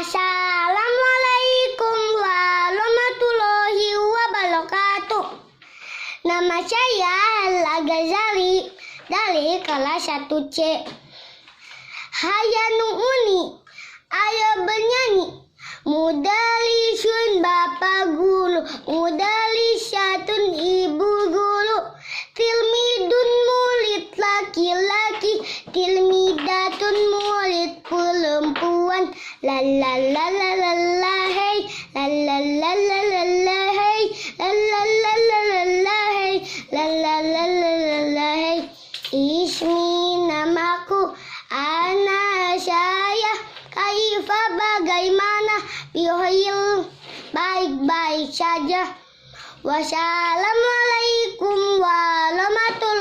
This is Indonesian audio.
Assalamualaikum warahmatullahi wabarakatuh. Nama saya Hala Ghazali dari kelas 1C. Hayanu uni, ayo bernyanyi. Mudalisun bapak guru, mudalisatun ibu guru. Tilmidun murid laki-laki, tilmidatun murid perempuan. La la la la la la hey, la la la la la la hey, la la la la la la hey, la la la la la la hey. Ismi namaku, ana saya, kaifa bagaimana, bihil baik-baik saja. Wassalamualaikum warahmatullahi